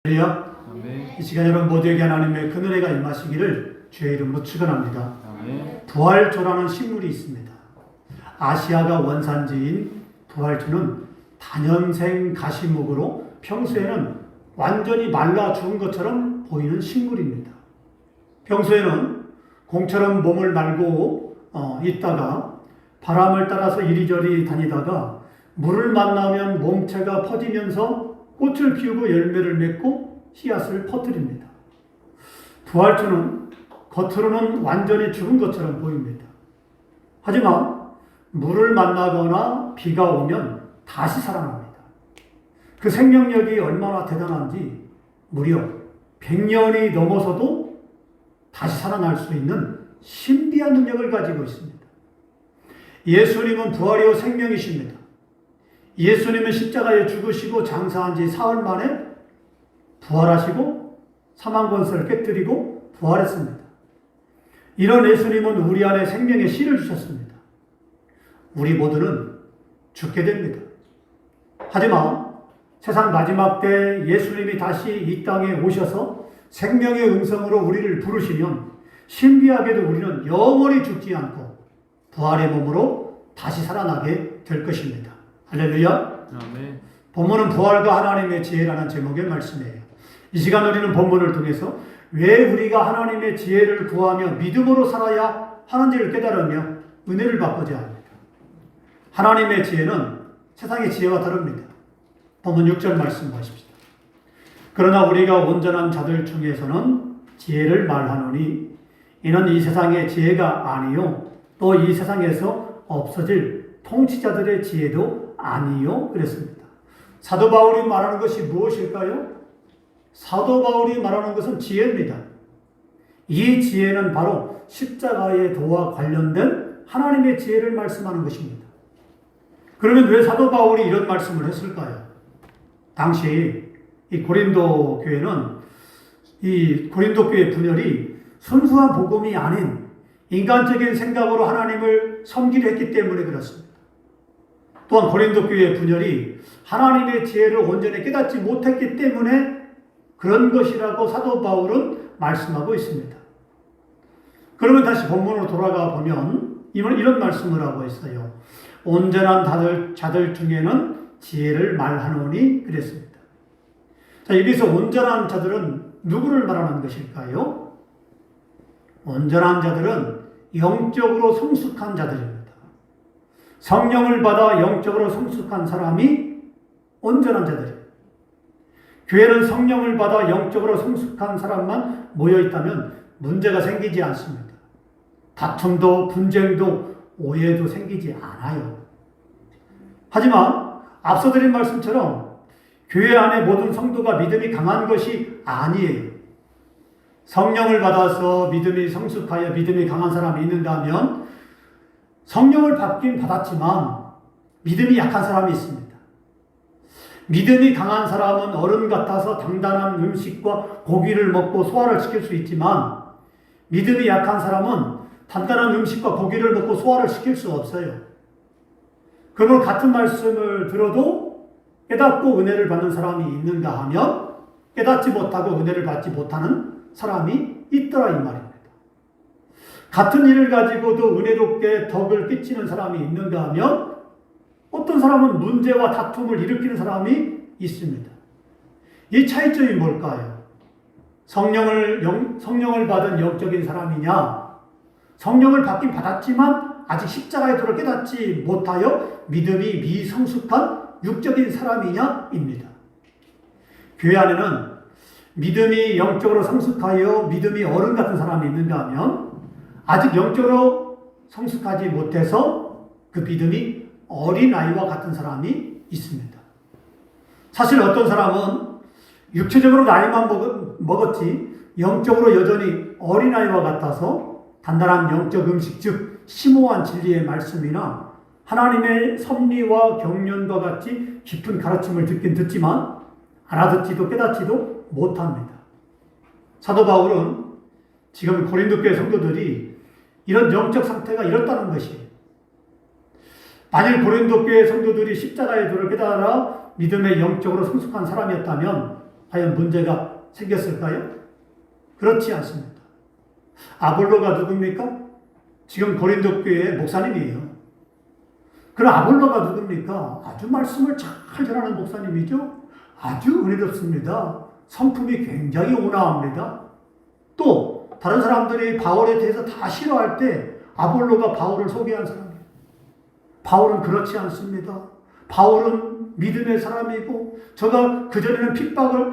할렐루야. 아멘. 이 시간 여러분 모두에게 하나님의 큰 은혜가 임하시기를 주의 이름으로 축원합니다. 아멘. 부활초라는 식물이 있습니다. 아시아가 원산지인 부활초는 다년생 가시목으로 평소에는 완전히 말라 죽은 것처럼 보이는 식물입니다. 평소에는 공처럼 몸을 말고 있다가 바람을 따라서 이리저리 다니다가 물을 만나면 몸체가 퍼지면서 꽃을 피우고 열매를 맺고 씨앗을 퍼뜨립니다. 부활초는 겉으로는 완전히 죽은 것처럼 보입니다. 하지만 물을 만나거나 비가 오면 다시 살아납니다. 그 생명력이 얼마나 대단한지 무려 100년이 넘어서도 다시 살아날 수 있는 신비한 능력을 가지고 있습니다. 예수님은 부활이요 생명이십니다. 예수님은 십자가에 죽으시고 장사한 지 사흘 만에 부활하시고 사망권세를 깨뜨리고 부활했습니다. 이런 예수님은 우리 안에 생명의 씨를 주셨습니다. 우리 모두는 죽게 됩니다. 하지만 세상 마지막 때 예수님이 다시 이 땅에 오셔서 생명의 음성으로 우리를 부르시면 신비하게도 우리는 영원히 죽지 않고 부활의 몸으로 다시 살아나게 될 것입니다. 할렐루야. 아멘. 본문은 부활과 하나님의 지혜라는 제목의 말씀이에요. 이 시간 우리는 본문을 통해서 왜 우리가 하나님의 지혜를 구하며 믿음으로 살아야 하는지를 깨달으며 은혜를 받고자 합니다. 하나님의 지혜는 세상의 지혜와 다릅니다. 본문 6절 말씀 보십시다. 그러나 우리가 온전한 자들 중에서는 지혜를 말하노니 이는 이 세상의 지혜가 아니요 또 이 세상에서 없어질 통치자들의 지혜도 아니요 그랬습니다. 사도 바울이 말하는 것이 무엇일까요? 사도 바울이 말하는 것은 지혜입니다. 이 지혜는 바로 십자가의 도와 관련된 하나님의 지혜를 말씀하는 것입니다. 그러면 왜 사도 바울이 이런 말씀을 했을까요? 당시 이 고린도 교회는 이 고린도 교회 분열이 순수한 복음이 아닌 인간적인 생각으로 하나님을 섬기려 했기 때문에 그렇습니다. 또한 고린도 교회의 분열이 하나님의 지혜를 온전히 깨닫지 못했기 때문에 그런 것이라고 사도 바울은 말씀하고 있습니다. 그러면 다시 본문으로 돌아가 보면 이런 말씀을 하고 있어요. 온전한 자들 중에는 지혜를 말하노니 그랬습니다. 자, 여기서 온전한 자들은 누구를 말하는 것일까요? 온전한 자들은 영적으로 성숙한 자들입니다. 성령을 받아 영적으로 성숙한 사람이 온전한 자들입니다. 교회는 성령을 받아 영적으로 성숙한 사람만 모여있다면 문제가 생기지 않습니다. 다툼도 분쟁도 오해도 생기지 않아요. 하지만 앞서 드린 말씀처럼 교회 안에 모든 성도가 믿음이 강한 것이 아니에요. 성령을 받아서 믿음이 성숙하여 믿음이 강한 사람이 있는가 하면 성령을 받긴 받았지만 믿음이 약한 사람이 있습니다. 믿음이 강한 사람은 어른 같아서 단단한 음식과 고기를 먹고 소화를 시킬 수 있지만 믿음이 약한 사람은 단단한 음식과 고기를 먹고 소화를 시킬 수 없어요. 그러면 같은 말씀을 들어도 깨닫고 은혜를 받는 사람이 있는가 하면 깨닫지 못하고 은혜를 받지 못하는 사람이 있더라 이 말입니다. 같은 일을 가지고도 은혜롭게 덕을 끼치는 사람이 있는가 하면 어떤 사람은 문제와 다툼을 일으키는 사람이 있습니다. 이 차이점이 뭘까요? 성령을 받은 영적인 사람이냐, 성령을 받긴 받았지만 아직 십자가의 도를 깨닫지 못하여 믿음이 미성숙한 육적인 사람이냐입니다. 교회 안에는 믿음이 영적으로 성숙하여 믿음이 어른 같은 사람이 있는가 하면 아직 영적으로 성숙하지 못해서 그 믿음이 어린아이와 같은 사람이 있습니다. 사실 어떤 사람은 육체적으로 나이만 먹었지 영적으로 여전히 어린아이와 같아서 단단한 영적 음식 즉 심오한 진리의 말씀이나 하나님의 섭리와 경륜과 같이 깊은 가르침을 듣긴 듣지만 알아듣지도 깨닫지도 못합니다. 사도 바울은 지금 고린도 교회 성도들이 이런 영적 상태가 이렇다는 것이에요. 만일 고린도 교회 성도들이 십자가의 도를 깨달아 믿음의 영적으로 성숙한 사람이었다면 과연 문제가 생겼을까요? 그렇지 않습니다. 아볼로가 누굽니까? 지금 고린도 교회의 목사님이에요. 그럼 아볼로가 누굽니까? 아주 말씀을 잘 전하는 목사님이죠. 아주 은혜롭습니다. 성품이 굉장히 온화합니다. 또 다른 사람들이 바울에 대해서 다 싫어할 때 아볼로가 바울을 소개한 사람이에요. 바울은 그렇지 않습니다. 바울은 믿음의 사람이고 저가 그전에는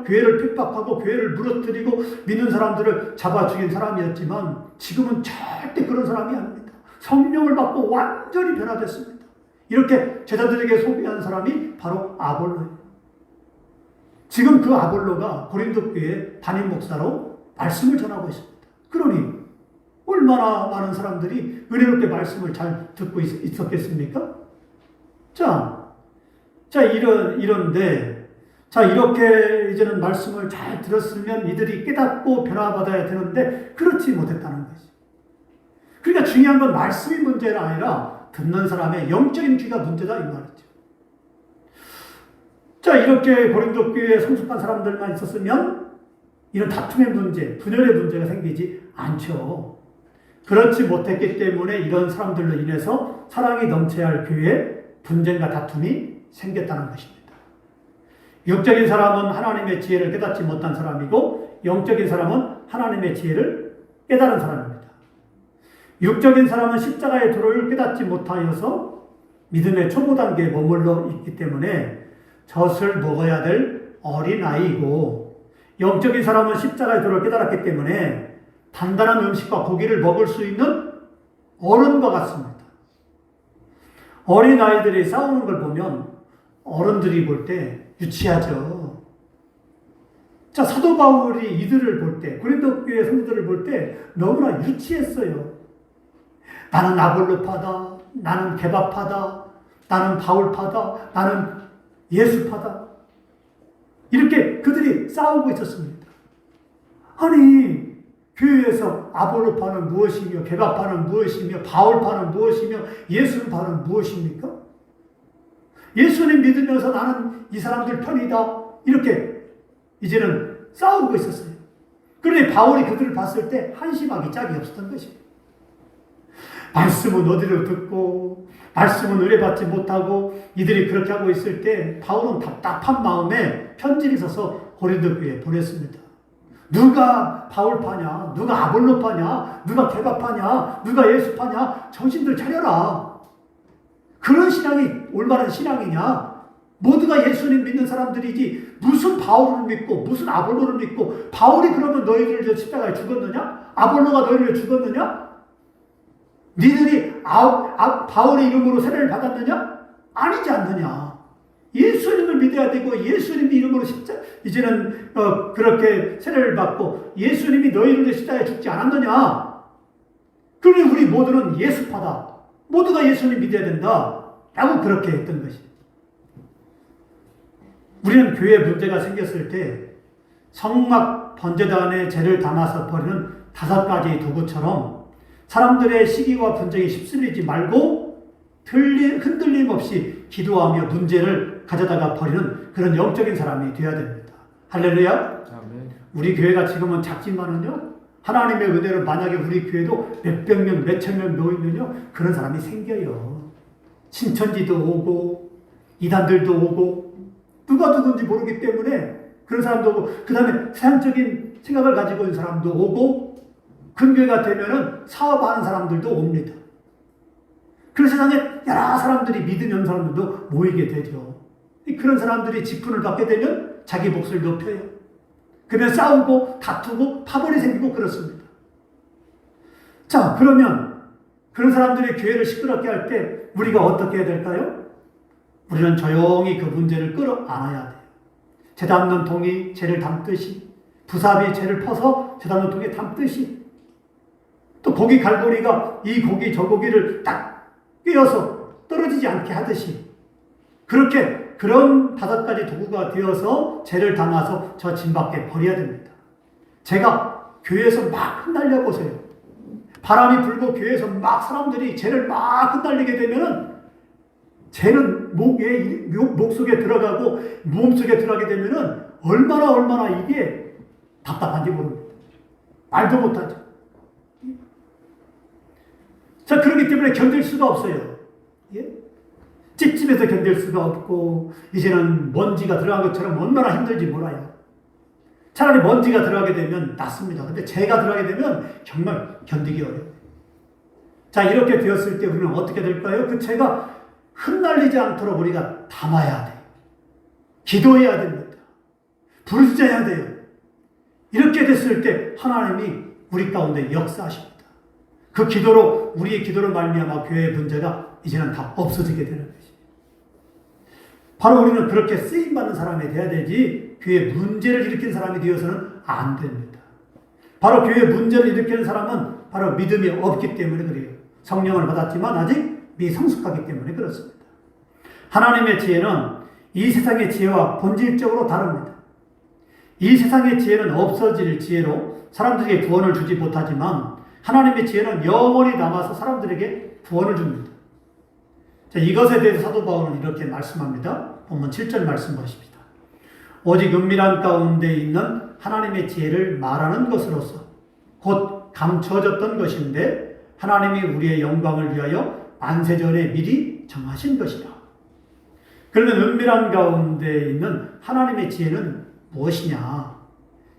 교회를 핍박하고 교회를 무너뜨리고 믿는 사람들을 잡아 죽인 사람이었지만 지금은 절대 그런 사람이 아닙니다. 성령을 받고 완전히 변화됐습니다. 이렇게 제자들에게 소개한 사람이 바로 아볼로예요. 지금 그 아볼로가 고린도 교회 담임 목사로 말씀을 전하고 있습니다. 그러니 얼마나 많은 사람들이 은혜롭게 말씀을 잘 듣고 있었겠습니까? 이런데, 이렇게 이제는 말씀을 잘 들었으면 이들이 깨닫고 변화받아야 되는데, 그렇지 못했다는 거지. 그러니까 중요한 건 말씀이 문제가 아니라 듣는 사람의 영적인 귀가 문제다, 이 말이죠. 이렇게 고린도 교회에 성숙한 사람들만 있었으면, 이런 다툼의 문제, 분열의 문제가 생기지 않죠. 그렇지 못했기 때문에 이런 사람들로 인해서 사랑이 넘쳐야 할 교회에 분쟁과 다툼이 생겼다는 것입니다. 육적인 사람은 하나님의 지혜를 깨닫지 못한 사람이고 영적인 사람은 하나님의 지혜를 깨달은 사람입니다. 육적인 사람은 십자가의 도를 깨닫지 못하여서 믿음의 초보 단계에 머물러 있기 때문에 젖을 먹어야 될 어린아이이고 영적인 사람은 십자가의 도를 깨달았기 때문에 단단한 음식과 고기를 먹을 수 있는 어른과 같습니다. 어린아이들이 싸우는 걸 보면 어른들이 볼 때 유치하죠. 사도 바울이 이들을 볼 때, 고린도 교회 성도들을 볼 때 너무나 유치했어요. 나는 아볼로파다, 나는 게바파다, 나는 바울파다, 나는 예수파다. 이렇게 그들이 싸우고 있었습니다. 아니, 교회에서 아볼로파는 무엇이며 게바파는 무엇이며 바울파는 무엇이며 예수파는 무엇입니까? 예수님 믿으면서 나는 이 사람들 편이다. 이렇게 이제는 싸우고 있었어요. 그런데 바울이 그들을 봤을 때 한심하기 짝이 없었던 것입니다. 말씀은 어디로 듣고 말씀은 의뢰받지 못하고 이들이 그렇게 하고 있을 때 바울은 답답한 마음에 편지를 써서 고린도 교회에 보냈습니다. 누가 바울파냐? 누가 아볼로파냐? 누가 게바파냐? 누가 예수파냐? 정신들 차려라. 그런 신앙이 올바른 신앙이냐? 모두가 예수님 믿는 사람들이지 무슨 바울을 믿고 무슨 아볼로를 믿고 바울이 그러면 너희들 십자가에 죽었느냐? 아볼로가 너희를 죽었느냐? 니들이 바울의 이름으로 세례를 받았느냐? 아니지 않느냐? 예수님을 믿어야 되고 예수님 이름으로 이제는 그렇게 세례를 받고 예수님이 너희를 십자가에 죽지 않았느냐? 그러니 우리 모두는 예수파다. 모두가 예수님 믿어야 된다. 라고 그렇게 했던 것입니다. 우리는 교회 문제가 생겼을 때 성막 번제단에 죄를 담아서 버리는 5가지 도구처럼 사람들의 시기와 분쟁에 휩쓸리지 말고 흔들림 없이 기도하며 문제를 가져다가 버리는 그런 영적인 사람이 되어야 됩니다. 할렐루야. 아멘. 우리 교회가 지금은 작지만은요, 하나님의 은혜로 만약에 우리 교회도 몇백 명, 몇천 명 모이면요, 그런 사람이 생겨요. 신천지도 오고, 이단들도 오고, 누가 누군지 모르기 때문에 그런 사람도 오고, 그 다음에 세상적인 생각을 가지고 있는 사람도 오고, 근교회가 되면은 사업하는 사람들도 옵니다. 그 세상에 여러 사람들이 믿는 사람들도 모이게 되죠. 그런 사람들이 직분을 받게 되면 자기 몫을 높여요. 그러면 싸우고 다투고 파벌이 생기고 그렇습니다. 그러면 그런 사람들이 교회를 시끄럽게 할 때 우리가 어떻게 해야 될까요? 우리는 조용히 그 문제를 끌어안아야 돼요. 재 담는 통이 재를 담듯이, 부삽이 재를 퍼서 재 담는 통에 담듯이, 또 고기 갈고리가 이 고기 저 고기를 딱 꿰어서 떨어지지 않게 하듯이, 그렇게 그런 5가지 도구가 되어서 재를 담아서 저 짐 밖에 버려야 됩니다. 제가 교회에서 막 흩날려 보세요. 바람이 불고 교회에서 막 사람들이 재를 막 흩날리게 되면은 재는 목 속에 들어가고 몸 속에 들어가게 되면은 얼마나 이게 답답한지 모릅니다. 말도 못하죠. 자, 그렇기 때문에 견딜 수가 없어요. 예? 찝찝해서 견딜 수가 없고, 이제는 먼지가 들어간 것처럼 얼마나 힘들지 몰라요. 차라리 먼지가 들어가게 되면 낫습니다. 근데 재가 들어가게 되면 정말 견디기 어려워요. 자, 이렇게 되었을 때 우리는 어떻게 될까요? 그 재가 흩날리지 않도록 우리가 담아야 돼요. 기도해야 됩니다. 부르짖어야 돼요. 이렇게 됐을 때 하나님이 우리 가운데 역사하십니다. 그 기도로, 우리의 기도로 말미암아 교회의 문제가 이제는 다 없어지게 되는 것입니다. 바로 우리는 그렇게 쓰임받는 사람이 돼야 되지, 교회의 문제를 일으킨 사람이 되어서는 안 됩니다. 바로 교회의 문제를 일으키는 사람은 바로 믿음이 없기 때문에 그래요. 성령을 받았지만 아직 미성숙하기 때문에 그렇습니다. 하나님의 지혜는 이 세상의 지혜와 본질적으로 다릅니다. 이 세상의 지혜는 없어질 지혜로 사람들에게 구원을 주지 못하지만 하나님의 지혜는 영원히 남아서 사람들에게 구원을 줍니다. 자, 이것에 대해서 사도 바울은 이렇게 말씀합니다. 본문 7절 말씀 보십시다. 오직 은밀한 가운데 있는 하나님의 지혜를 말하는 것으로서 곧 감춰졌던 것인데 하나님이 우리의 영광을 위하여 만세전에 미리 정하신 것이다. 그러면 은밀한 가운데 있는 하나님의 지혜는 무엇이냐?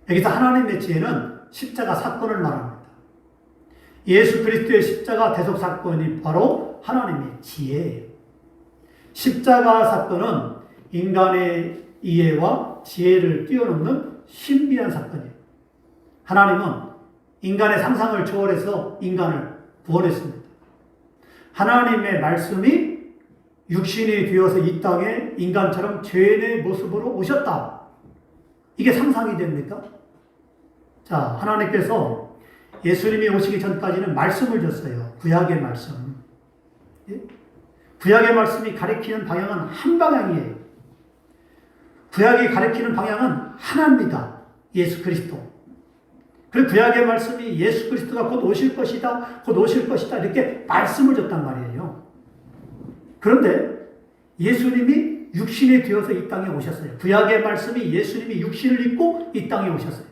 여기서 하나님의 지혜는 십자가 사건을 말합니다. 예수 그리스도의 십자가 대속 사건이 바로 하나님의 지혜예요. 십자가 사건은 인간의 이해와 지혜를 뛰어넘는 신비한 사건이에요. 하나님은 인간의 상상을 초월해서 인간을 구원했습니다. 하나님의 말씀이 육신이 되어서 이 땅에 인간처럼 죄인의 모습으로 오셨다. 이게 상상이 됩니까? 자, 하나님께서 예수님이 오시기 전까지는 말씀을 줬어요. 구약의 말씀. 예? 구약의 말씀이 가리키는 방향은 한 방향이에요. 구약이 가리키는 방향은 하나입니다. 예수 그리스도. 그리고 구약의 말씀이 예수 그리스도가 곧 오실 것이다, 곧 오실 것이다, 이렇게 말씀을 줬단 말이에요. 그런데 예수님이 육신이 되어서 이 땅에 오셨어요. 구약의 말씀이 예수님이 육신을 입고 이 땅에 오셨어요.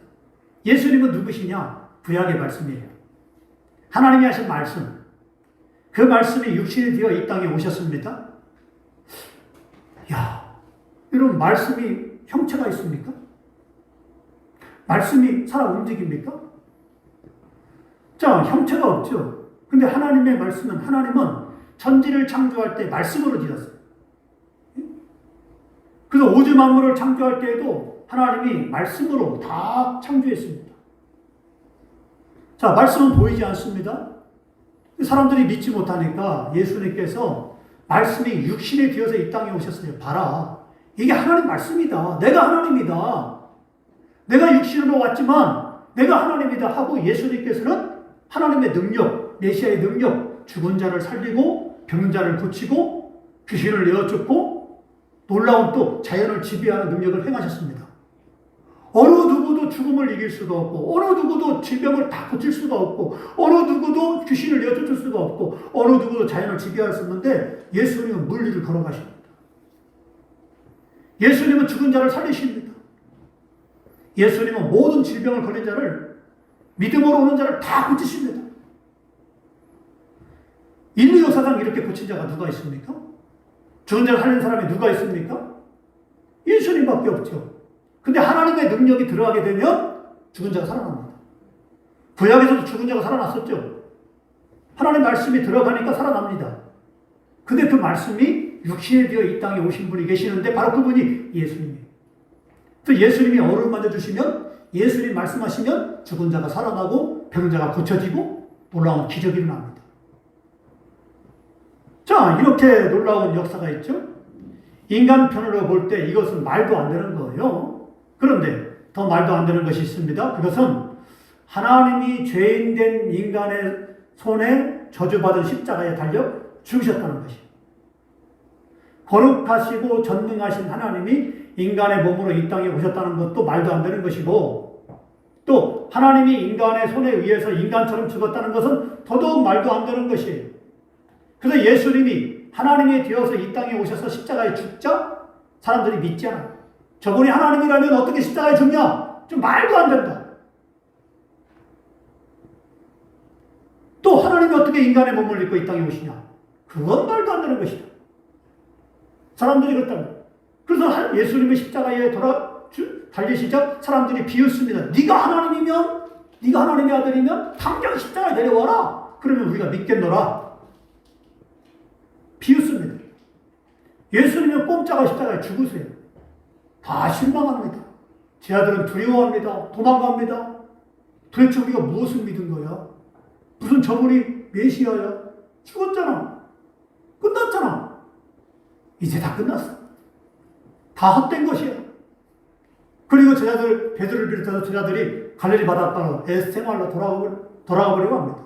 예수님은 누구시냐? 구약의 말씀이에요. 하나님이 하신 말씀. 그 말씀이 육신이 되어 이 땅에 오셨습니다. 야, 여러분, 말씀이 형체가 있습니까? 말씀이 살아 움직입니까? 자, 형체가 없죠. 근데 하나님의 말씀은, 하나님은 천지를 창조할 때 말씀으로 지었어요. 그래서 우주 만물을 창조할 때에도 하나님이 말씀으로 다 창조했습니다. 자, 말씀은 보이지 않습니다. 사람들이 믿지 못하니까 예수님께서 말씀이 육신이 되어서 이 땅에 오셨어요. 봐라. 이게 하나님 말씀이다. 내가 하나님이다. 내가 육신으로 왔지만 내가 하나님이다 하고 예수님께서는 하나님의 능력, 메시아의 능력, 죽은 자를 살리고 병든 자를 고치고 귀신을 내어쫓고 놀라운 또 자연을 지배하는 능력을 행하셨습니다. 어느 누구도 죽음을 이길 수가 없고, 어느 누구도 질병을 다 고칠 수가 없고, 어느 누구도 귀신을 내어쫓을 수가 없고, 어느 누구도 자연을 지배할 수 없는데 예수님은 물리를 걸어가십니다. 예수님은 죽은 자를 살리십니다. 예수님은 모든 질병을 걸린 자를, 믿음으로 오는 자를 다 고치십니다. 인류 역사상 이렇게 고친 자가 누가 있습니까? 죽은 자를 살린 사람이 누가 있습니까? 예수님밖에 없죠. 근데 하나님의 능력이 들어가게 되면 죽은 자가 살아납니다. 구약에서도 죽은 자가 살아났었죠. 하나님의 말씀이 들어가니까 살아납니다. 근데 그 말씀이 육신이 되어 이 땅에 오신 분이 계시는데 바로 그분이 예수님이에요. 또 예수님이 얼을 만져주시면, 예수님 말씀하시면 죽은 자가 살아나고 병자가 고쳐지고 놀라운 기적이 일어납니다. 자, 이렇게 놀라운 역사가 있죠. 인간 편으로 볼 때 이것은 말도 안 되는 거예요. 그런데 더 말도 안 되는 것이 있습니다. 그것은 하나님이 죄인된 인간의 손에 저주받은 십자가에 달려 죽으셨다는 것이에요. 거룩하시고 전능하신 하나님이 인간의 몸으로 이 땅에 오셨다는 것도 말도 안 되는 것이고, 또 하나님이 인간의 손에 의해서 인간처럼 죽었다는 것은 더더욱 말도 안 되는 것이에요. 그래서 예수님이 하나님이 되어서 이 땅에 오셔서 십자가에 죽자 사람들이 믿지 않아요. 저분이 하나님이라면 어떻게 십자가에 죽냐? 좀 말도 안 된다. 또 하나님이 어떻게 인간의 몸을 입고 이 땅에 오시냐? 그건 말도 안 되는 것이다. 사람들이 그렇다고. 그래서 예수님의 십자가에 달리시자 사람들이 비웃습니다. 네가 하나님이면, 네가 하나님의 아들이면 당장 십자가에 내려와라. 그러면 우리가 믿겠노라. 비웃습니다. 예수님은 공짜가 십자가에 죽으세요. 다 실망합니다. 제 아들은 두려워합니다. 도망갑니다. 도대체 우리가 무엇을 믿은 거야? 무슨 저분이 메시아야? 죽었잖아. 끝났잖아. 이제 다 끝났어. 다 헛된 것이야. 그리고 제자들, 베드로를 비롯해서 제자들이 갈릴리 바닷가로 에스테말로 돌아가 버리고 합니다.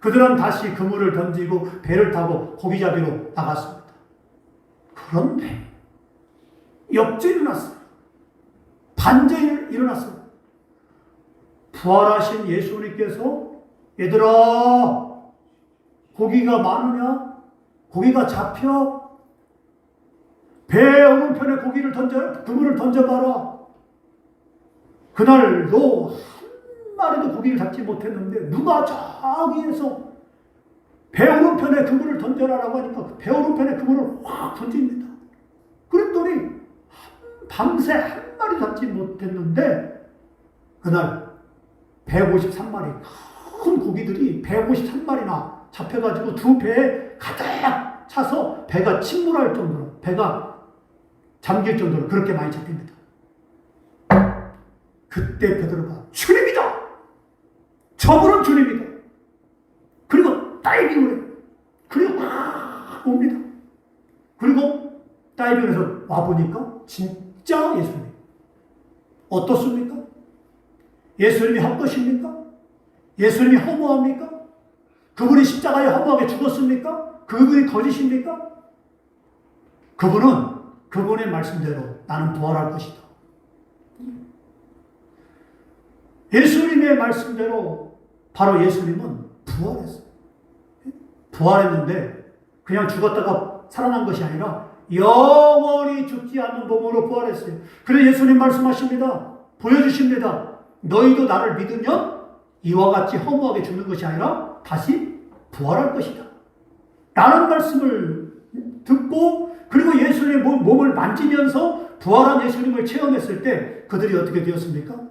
그들은 다시 그물을 던지고 배를 타고 고기 잡이로 나갔습니다. 그런데 역전이 일어났어요. 반전이 일어났어요. 부활하신 예수님께서 얘들아, 고기가 많으냐? 고기가 잡혀? 배 오른편에 고기를 그물을 던져봐라. 그날 너 한 마리도 고기를 잡지 못했는데 누가 저기에서 배 오른편에 그물을 던져라라고 하니까 배 오른편에 그물을 확 던집니다. 그랬더니 밤새 한 마리 잡지 못했는데 그날 153마리 큰 고기들이 153마리나 잡혀가지고 두 배에 가득 차서 배가 침몰할 정도로, 배가 잠길 정도로 그렇게 많이 잡힙니다. 그때 베드로가 주님이다! 저분은 주님이다! 그리고 다이빙을 해요. 그리고 막 옵니다. 그리고 다이빙해서 와보니까 진짜 예수님. 어떻습니까? 예수님이 헛것입니까? 예수님이 허무합니까? 그분이 십자가에 허무하게 죽었습니까? 그분이 거짓입니까? 그분은 그분의 말씀대로 나는 부활할 것이다. 예수님의 말씀대로 바로 예수님은 부활했어요. 부활했는데 그냥 죽었다가 살아난 것이 아니라 영원히 죽지 않는 몸으로 부활했어요. 그래서 예수님 말씀하십니다. 보여주십니다. 너희도 나를 믿으면 이와 같이 허무하게 죽는 것이 아니라 다시 부활할 것이다. 라는 말씀을 듣고 그리고 예수님의 몸을 만지면서 부활한 예수님을 체험했을 때 그들이 어떻게 되었습니까?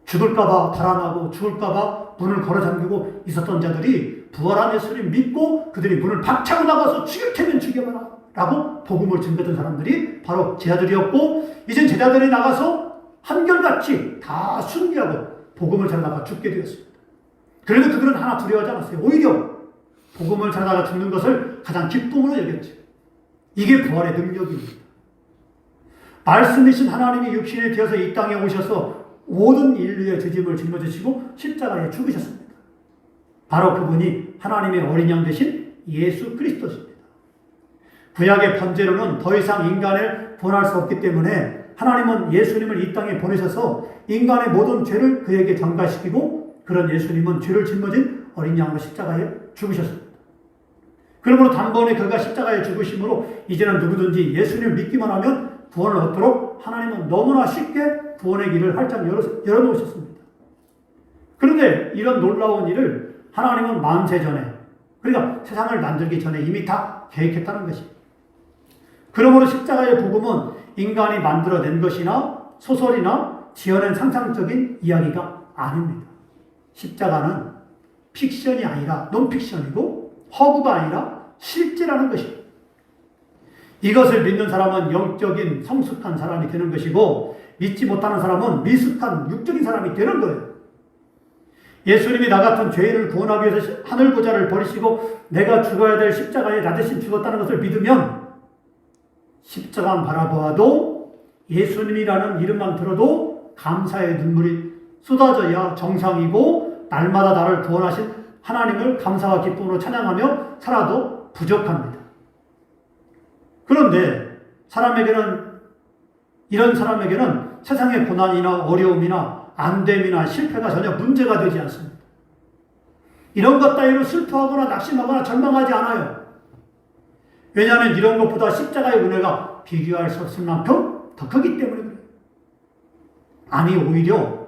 죽을까봐 달아나고 죽을까봐 문을 걸어 잠그고 있었던 자들이 부활한 예수님 믿고 그들이 문을 박차고 나가서 죽일 테면 죽여봐라 라고 복음을 전했던 사람들이 바로 제자들이었고 이제 제자들이 나가서 한결같이 다 순교하고 복음을 전하다가 죽게 되었습니다. 그래도 그들은 하나 두려워하지 않았어요. 오히려 복음을 전하다가 죽는 것을 가장 기쁨으로 여겼죠. 이게 부활의 능력입니다. 말씀이신 하나님이 육신이 되어서 이 땅에 오셔서 모든 인류의 죄짐을 짊어지시고 십자가에 죽으셨습니다. 바로 그분이 하나님의 어린 양 되신 예수 그리스도십니다. 구약의 번제로는 더 이상 인간을 구원할 수 없기 때문에 하나님은 예수님을 이 땅에 보내셔서 인간의 모든 죄를 그에게 전가시키고 그런 예수님은 죄를 짊어진 어린 양으로 십자가에 죽으셨습니다. 그러므로 단번에 그가 십자가에 죽으심으로 이제는 누구든지 예수님을 믿기만 하면 구원을 얻도록 하나님은 너무나 쉽게 구원의 길을 활짝 열어놓으셨습니다. 그런데 이런 놀라운 일을 하나님은 만세 전에, 그러니까 세상을 만들기 전에 이미 다 계획했다는 것입니다. 그러므로 십자가의 복음은 인간이 만들어낸 것이나 소설이나 지어낸 상상적인 이야기가 아닙니다. 십자가는 픽션이 아니라 논픽션이고 허구가 아니라 실제라는 것입니다. 이것을 믿는 사람은 영적인 성숙한 사람이 되는 것이고 믿지 못하는 사람은 미숙한 육적인 사람이 되는 거예요. 예수님이 나 같은 죄인을 구원하기 위해서 하늘보좌를 버리시고 내가 죽어야 될 십자가에 나 대신 죽었다는 것을 믿으면 십자가만 바라보아도 예수님이라는 이름만 들어도 감사의 눈물이 쏟아져야 정상이고 날마다 나를 구원하신 하나님을 감사와 기쁨으로 찬양하며 살아도 부족합니다. 그런데 이런 사람에게는 세상의 고난이나 어려움이나 안됨이나 실패가 전혀 문제가 되지 않습니다. 이런 것 따위로 슬퍼하거나 낙심하거나 절망하지 않아요. 왜냐하면 이런 것보다 십자가의 은혜가 비교할 수 없을 만큼 더 크기 때문에 그래요. 아니, 오히려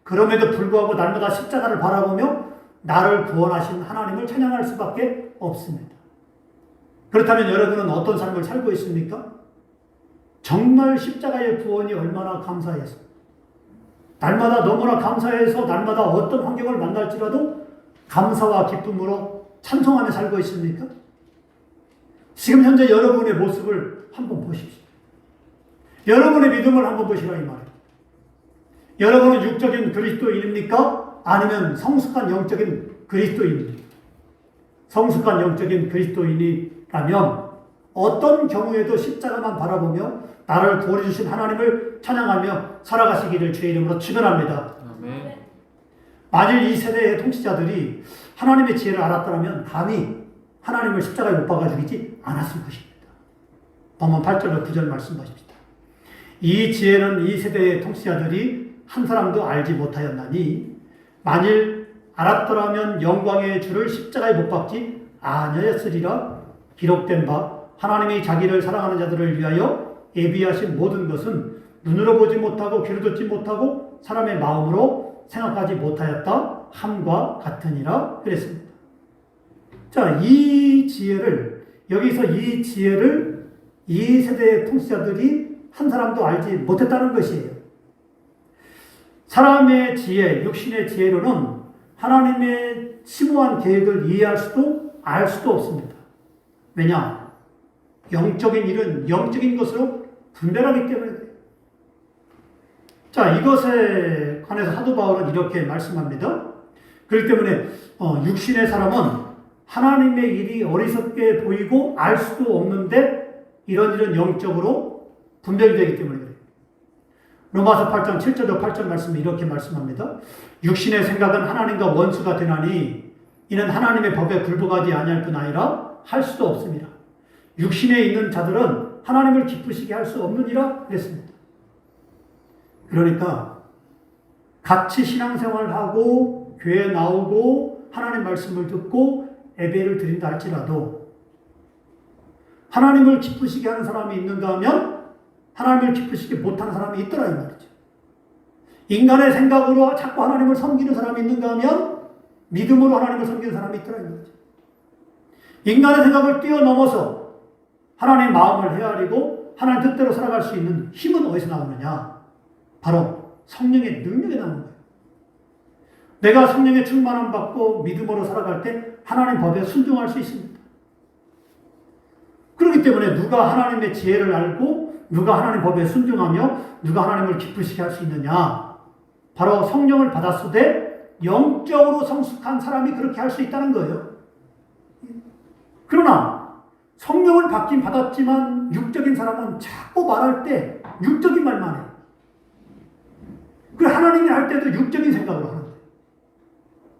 그럼에도 불구하고 날마다 십자가를 바라보며 나를 구원하신 하나님을 찬양할 수밖에 없습니다. 그렇다면 여러분은 어떤 삶을 살고 있습니까? 정말 십자가의 구원이 얼마나 감사해서, 날마다 너무나 감사해서 날마다 어떤 환경을 만날지라도 감사와 기쁨으로 찬송하며 살고 있습니까? 지금 현재 여러분의 모습을 한번 보십시오. 여러분의 믿음을 한번 보시라 이 말이에요. 여러분은 육적인 그리스도인입니까? 아니면 성숙한 영적인 그리스도인입니까? 성숙한 영적인 그리스도인이라면 어떤 경우에도 십자가만 바라보며 나를 구원해 주신 하나님을 찬양하며 살아가시기를 주의 이름으로 축원합니다. 아멘. 만일 이 세대의 통치자들이 하나님의 지혜를 알았더라면 감히 하나님을 십자가에 못 박아 죽이지 않았을 것입니다. 본문 8절과 9절 말씀 보십시다. 이 지혜는 이 세대의 통치자들이 한 사람도 알지 못하였나니 만일 알았더라면 영광의 주를 십자가에 못 박지 아니하였으리라. 기록된 바 하나님이 자기를 사랑하는 자들을 위하여 예비하신 모든 것은 눈으로 보지 못하고 귀로 듣지 못하고 사람의 마음으로 생각하지 못하였다 함과 같으니라 그랬습니다. 자, 이 지혜를, 여기서 이 지혜를 이 세대의 통치자들이 한 사람도 알지 못했다는 것이에요. 사람의 지혜, 육신의 지혜로는 하나님의 심오한 계획을 이해할 수도 알 수도 없습니다. 왜냐? 영적인 일은 영적인 것으로 분별하기 때문에 그래요. 자, 이것에 관해서 사도 바울은 이렇게 말씀합니다. 그렇기 때문에 육신의 사람은 하나님의 일이 어리석게 보이고 알 수도 없는데 이런 일은 영적으로 분별되기 때문에 그래요. 로마서 8장 7절로 8절 말씀에 이렇게 말씀합니다. 육신의 생각은 하나님과 원수가 되나니 이는 하나님의 법에 굴복하지 아니할 뿐 아니라 할 수도 없습니다. 육신에 있는 자들은 하나님을 기쁘시게 할 수 없느니라 그랬습니다. 그러니까 같이 신앙생활을 하고 교회 나오고 하나님 말씀을 듣고 예배를 드린다 할지라도 하나님을 기쁘시게 하는 사람이 있는가 하면 하나님을 기쁘시게 못하는 사람이 있더라 이 말이죠. 인간의 생각으로 자꾸 하나님을 섬기는 사람이 있는가 하면 믿음으로 하나님을 섬기는 사람이 있더라 이 말이죠. 인간의 생각을 뛰어넘어서 하나님의 마음을 헤아리고 하나님 뜻대로 살아갈 수 있는 힘은 어디서 나오느냐? 바로 성령의 능력에 나오는 거예요. 내가 성령의 충만함 받고 믿음으로 살아갈 때 하나님 법에 순종할 수 있습니다. 그렇기 때문에 누가 하나님의 지혜를 알고 누가 하나님 법에 순종하며 누가 하나님을 기쁘시게 할 수 있느냐? 바로 성령을 받았으되 영적으로 성숙한 사람이 그렇게 할 수 있다는 거예요. 그러나 성령을 받긴 받았지만 육적인 사람은 자꾸 말할 때 육적인 말만 해요. 그 하나님이 할 때도 육적인 생각으로 하는 거예요.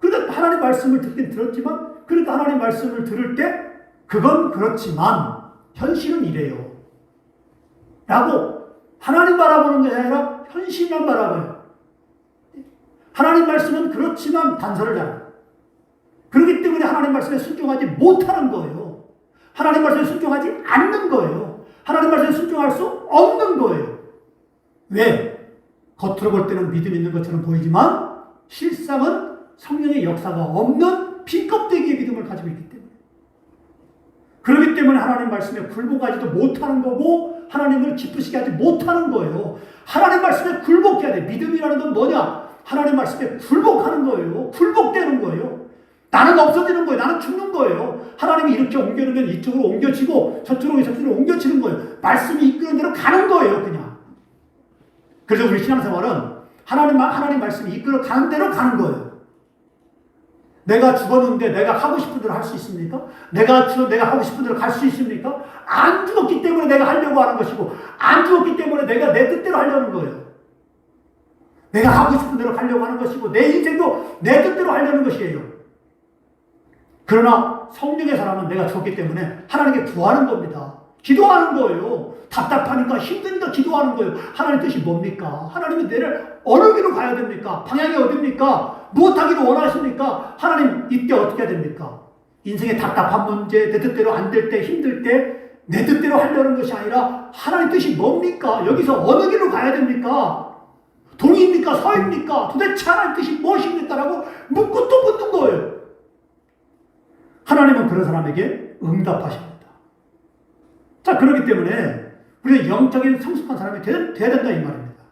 그러니까 하나님 말씀을 듣긴 들었지만 그러니까 하나님 말씀을 들을 때 그건 그렇지만 현실은 이래요. 라고 하나님 바라보는 게 아니라 현실만 바라봐요. 하나님 말씀은 그렇지만 단서를 잘. 그렇기 때문에 하나님 말씀에 순종하지 못하는 거예요. 하나님 말씀에 순종하지 않는 거예요. 하나님 말씀에 순종할 수 없는 거예요. 왜? 겉으로 볼 때는 믿음 있는 것처럼 보이지만 실상은 성령의 역사가 없는 빈껍데기의 믿음을 가지고 있기 때문에. 그렇기 때문에 하나님 말씀에 굴복하지도 못하는 거고 하나님을 기쁘시게 하지 못하는 거예요. 하나님 말씀에 굴복해야 돼. 믿음이라는 건 뭐냐? 하나님 말씀에 굴복하는 거예요. 굴복되는 거예요. 나는 없어지는 거예요. 나는 죽는 거예요. 하나님이 이렇게 옮겨놓으면 이쪽으로 옮겨지고 저쪽으로 옮겨지는 거예요. 말씀이 이끄는 대로 가는 거예요. 그냥. 그래서 우리 신앙생활은 하나님 말씀이 이끌어 가는 대로 가는 거예요. 내가 죽었는데 내가 하고 싶은 대로 할 수 있습니까? 내가 하고 싶은 대로 갈 수 있습니까? 안 죽었기 때문에 내가 하려고 하는 것이고 안 죽었기 때문에 내가 내 뜻대로 하려는 거예요. 내가 하고 싶은 대로 가려고 하는 것이고 내 인생도 내 뜻대로 하려는 것이에요. 그러나 성령의 사람은 내가 죽었기 때문에 하나님께 구하는 겁니다. 기도하는 거예요. 답답하니까 힘드니까 기도하는 거예요. 하나님 뜻이 뭡니까? 하나님은 내를 어느 길로 가야 됩니까? 방향이 어딥니까? 무엇하기를 원하십니까? 하나님 이때 어떻게 해야 됩니까? 인생의 답답한 문제, 내 뜻대로 안 될 때, 힘들 때 내 뜻대로 하려는 것이 아니라 하나님 뜻이 뭡니까? 여기서 어느 길로 가야 됩니까? 동입니까? 서입니까? 도대체 하나님 뜻이 무엇입니까? 라고 묻고 또 묻는 거예요. 하나님은 그런 사람에게 응답하십니다. 자, 그렇기 때문에 우리는 영적인 성숙한 사람이 돼야 된다 이 말입니다.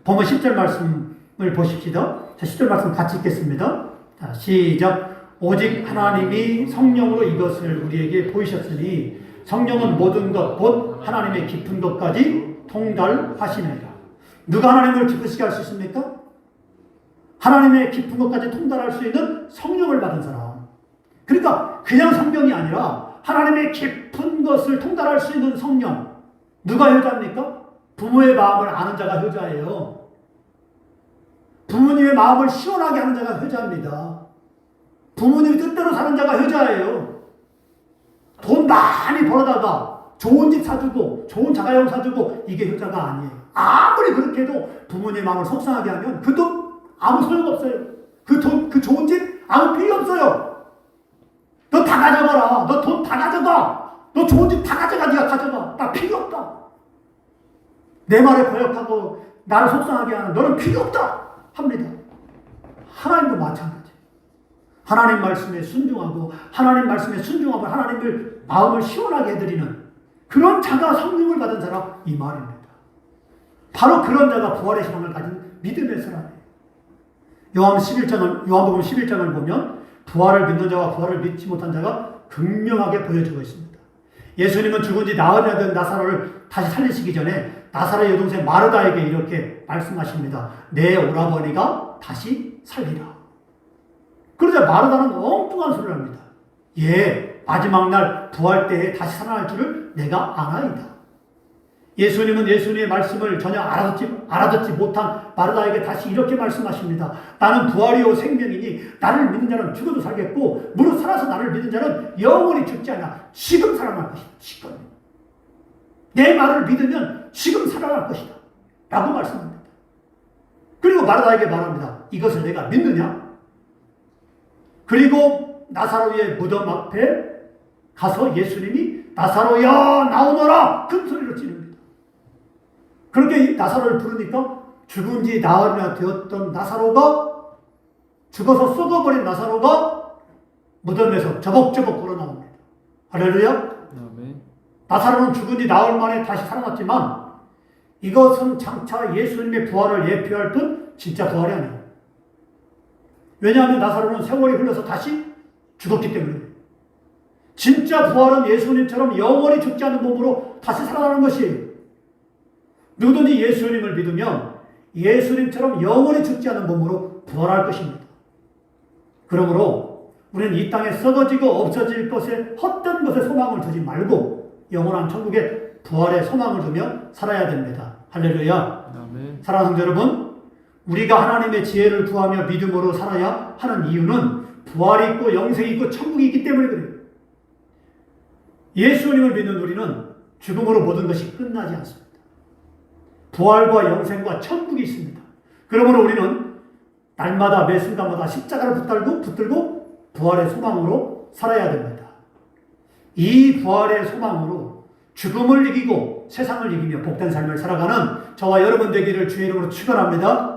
본문 10절 말씀을 보십시다. 자, 10절 말씀 같이 읽겠습니다. 자, 시작. 오직 하나님이 성령으로 이것을 우리에게 보이셨으니 성령은 모든 것 곧 하나님의 깊은 것까지 통달하시느니라. 누가 하나님을 기쁘시게 할 수 있습니까? 하나님의 깊은 것까지 통달할 수 있는 성령을 받은 사람. 그러니까 그냥 성령이 아니라 하나님의 깊은 것을 통달할 수 있는 성령. 누가 효자입니까? 부모의 마음을 아는 자가 효자예요. 부모님의 마음을 시원하게 하는 자가 효자입니다. 부모님 뜻대로 사는 자가 효자예요. 돈 많이 벌어다가 좋은 집 사주고 좋은 자가용 사주고 이게 효자가 아니에요. 아무리 그렇게 해도 부모님 마음을 속상하게 하면 그 돈 아무 소용없어요. 그 돈, 그 좋은 집 아무 필요 없어요. 너 다 가져가라. 너 돈 다 가져가. 너 좋은 집 다 가져가. 네가 가져가. 나 필요 없다. 내 말에 거역하고 나를 속상하게 하는 너는 필요 없다 합니다. 하나님도 마찬가지. 하나님 말씀에 순종하고 하나님 말씀에 순종하고 하나님을 마음을 시원하게 해드리는 그런 자가 성령을 받은 사람 이 말입니다. 바로 그런 자가 부활의 신앙을 가진 믿음의 사람이에요. 요한복음 11장을 보면 부활을 믿는 자와 부활을 믿지 못한 자가 극명하게 보여지고 있습니다. 예수님은 죽은 지 나흘이나 된 나사로를 다시 살리시기 전에 나사로의 여동생 마르다에게 이렇게 말씀하십니다. 내 오라버니가 다시 살리라. 그러자 마르다는 엉뚱한 소리를 합니다. 예, 마지막 날 부활 때에 다시 살아날 줄을 내가 아나이다. 예수님은 예수님의 말씀을 전혀 알아듣지 못한 마르다에게 다시 이렇게 말씀하십니다. 나는 부활이요 생명이니 나를 믿는 자는 죽어도 살겠고 무릇 살아서 나를 믿는 자는 영원히 죽지 않아 지금 살아날 것이다. 지금. 내 말을 믿으면 지금 살아날 것이다. 라고 말씀합니다. 그리고 마르다에게 말합니다. 이것을 내가 믿느냐? 그리고 나사로의 무덤 앞에 가서 예수님이 나사로야 나오너라 큰 소리로 지릅니다. 그렇게 나사로를 부르니까 죽은 지 나흘이나 되었던 나사로가 죽어서 썩어버린 나사로가 무덤에서 저벅저벅 걸어 나옵니다. 할렐루야. 아멘. 나사로는 죽은 지 나흘 만에 다시 살아났지만 이것은 장차 예수님의 부활을 예표할 뿐 진짜 부활이 아니에요. 왜냐하면 나사로는 세월이 흘러서 다시 죽었기 때문에. 진짜 부활은 예수님처럼 영원히 죽지 않는 몸으로 다시 살아나는 것이에요. 누구든지 예수님을 믿으면 예수님처럼 영원히 죽지 않는 몸으로 부활할 것입니다. 그러므로 우리는 이 땅에 썩어지고 없어질 것에 헛된 것에 소망을 두지 말고 영원한 천국에 부활의 소망을 두며 살아야 됩니다. 할렐루야. 아멘. 사랑하는 여러분, 우리가 하나님의 지혜를 구하며 믿음으로 살아야 하는 이유는 부활이 있고 영생이 있고 천국이 있기 때문에 그래요. 예수님을 믿는 우리는 죽음으로 모든 것이 끝나지 않습니다. 부활과 영생과 천국이 있습니다. 그러므로 우리는 날마다 매 순간마다 십자가를 붙들고 부활의 소망으로 살아야 됩니다. 이 부활의 소망으로 죽음을 이기고 세상을 이기며 복된 삶을 살아가는 저와 여러분 되기를 주의 이름으로 축원합니다.